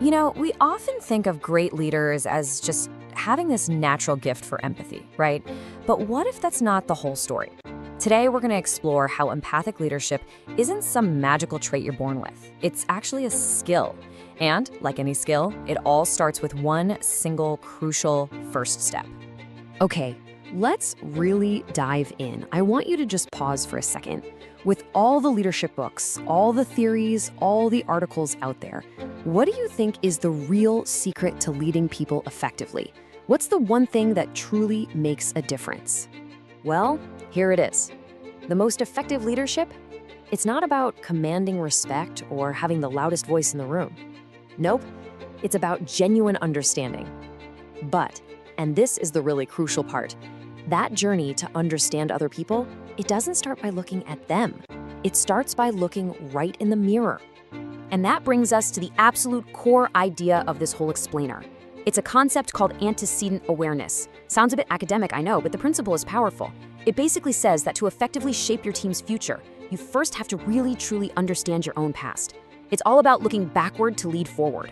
You know, we often think of great leaders as just having this natural gift for empathy, right? But what if that's not the whole story? Today, we're going to explore how empathic leadership isn't some magical trait you're born with. It's actually a skill. And, like any skill, it all starts with one single crucial first step. Okay, let's really dive in. I want you to just pause for a second. With all the leadership books, all the theories, all the articles out there, what do you think is the real secret to leading people effectively? What's the one thing that truly makes a difference? Well, here it is. The most effective leadership? It's not about commanding respect or having the loudest voice in the room. Nope, it's about genuine understanding. But, and this is the really crucial part, that journey to understand other people, it doesn't start by looking at them. It starts by looking right in the mirror. And that brings us to the absolute core idea of this whole explainer. It's a concept called antecedent awareness. Sounds a bit academic, I know, but the principle is powerful. It basically says that to effectively shape your team's future, you first have to really truly understand your own past. It's all about looking backward to lead forward.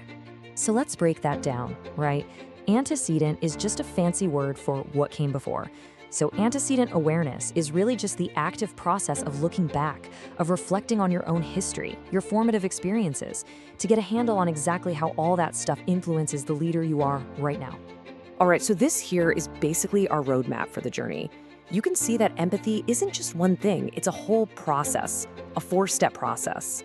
So let's break that down, right? Antecedent is just a fancy word for what came before. So antecedent awareness is really just the active process of looking back, of reflecting on your own history, your formative experiences, to get a handle on exactly how all that stuff influences the leader you are right now. All right, so this here is basically our roadmap for the journey. You can see that empathy isn't just one thing, it's a whole process, a four-step process.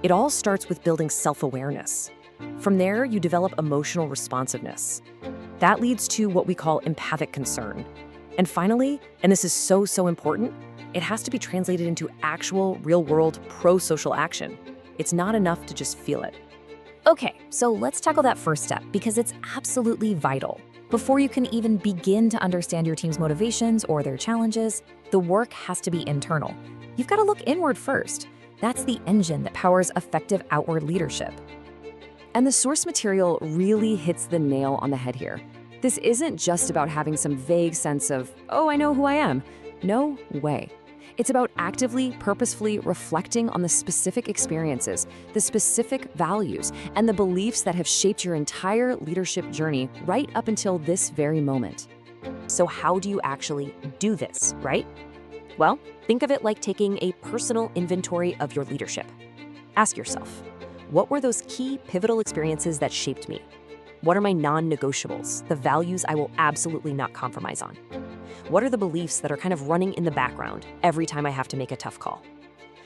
It all starts with building self-awareness. From there, you develop emotional responsiveness. That leads to what we call empathic concern. And finally, and this is so important, it has to be translated into actual, real-world, pro-social action. It's not enough to just feel it. Okay, so let's tackle that first step because it's absolutely vital. Before you can even begin to understand your team's motivations or their challenges, the work has to be internal. You've got to look inward first. That's the engine that powers effective outward leadership. And the source material really hits the nail on the head here. This isn't just about having some vague sense of, oh, I know who I am. No way. It's about actively, purposefully reflecting on the specific experiences, the specific values, and the beliefs that have shaped your entire leadership journey right up until this very moment. So how do you actually do this, right? Well, think of it like taking a personal inventory of your leadership. Ask yourself, what were those key pivotal experiences that shaped me? What are my non-negotiables, the values I will absolutely not compromise on? What are the beliefs that are kind of running in the background every time I have to make a tough call?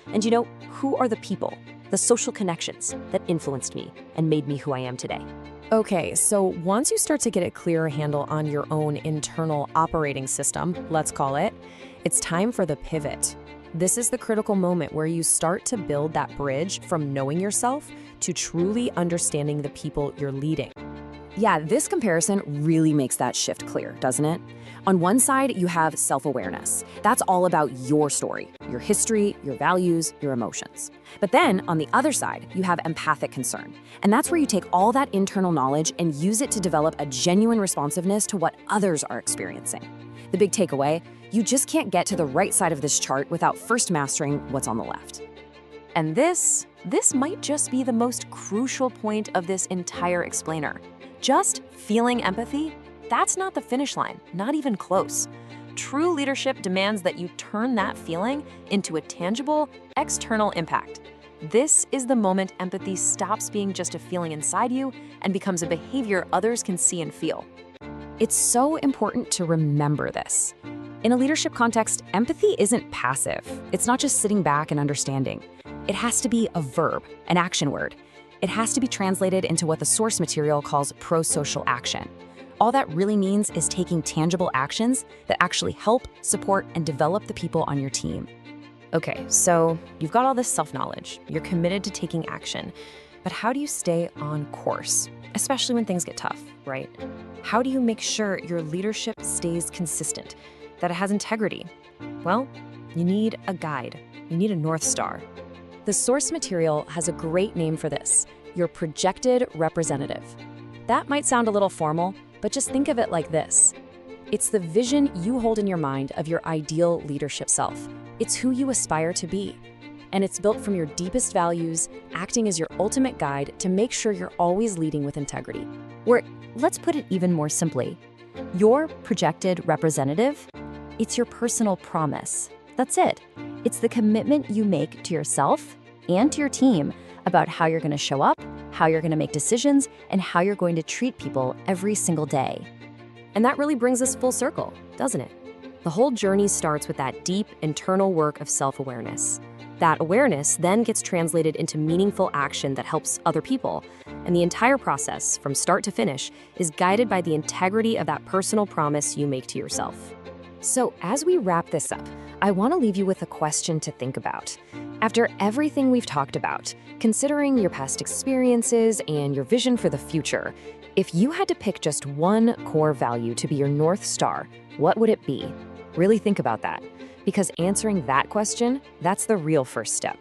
And you know, who are the people, the social connections that influenced me and made me who I am today? Okay, so once you start to get a clearer handle on your own internal operating system, let's call it, it's time for the pivot. This is the critical moment where you start to build that bridge from knowing yourself to truly understanding the people you're leading. Yeah, this comparison really makes that shift clear, doesn't it? On one side, you have self-awareness. That's all about your story, your history, your values, your emotions. But then, on the other side, you have empathic concern. And that's where you take all that internal knowledge and use it to develop a genuine responsiveness to what others are experiencing. The big takeaway, you just can't get to the right side of this chart without first mastering what's on the left. And this might just be the most crucial point of this entire explainer. Just feeling empathy, that's not the finish line, not even close. True leadership demands that you turn that feeling into a tangible, external impact. This is the moment empathy stops being just a feeling inside you and becomes a behavior others can see and feel. It's so important to remember this. In a leadership context, empathy isn't passive. It's not just sitting back and understanding. It has to be a verb, an action word. It has to be translated into what the source material calls pro-social action. All that really means is taking tangible actions that actually help, support, and develop the people on your team. Okay, so you've got all this self-knowledge. You're committed to taking action. But how do you stay on course, especially when things get tough, right? How do you make sure your leadership stays consistent, that it has integrity? Well, you need a guide. You need a North Star. The source material has a great name for this, your projected representative. That might sound a little formal, but just think of it like this. It's the vision you hold in your mind of your ideal leadership self. It's who you aspire to be. and it's built from your deepest values, acting as your ultimate guide to make sure you're always leading with integrity. Or let's put it even more simply. Your projected representative, it's your personal promise. That's it. It's the commitment you make to yourself and to your team about how you're going to show up, how you're going to make decisions, and how you're going to treat people every single day. And that really brings us full circle, doesn't it? The whole journey starts with that deep internal work of self-awareness. That awareness then gets translated into meaningful action that helps other people. And the entire process, from start to finish, is guided by the integrity of that personal promise you make to yourself. So as we wrap this up, I want to leave you with a question to think about. After everything we've talked about, considering your past experiences and your vision for the future, if you had to pick just one core value to be your North Star, what would it be? Really think about that, because answering that question, that's the real first step.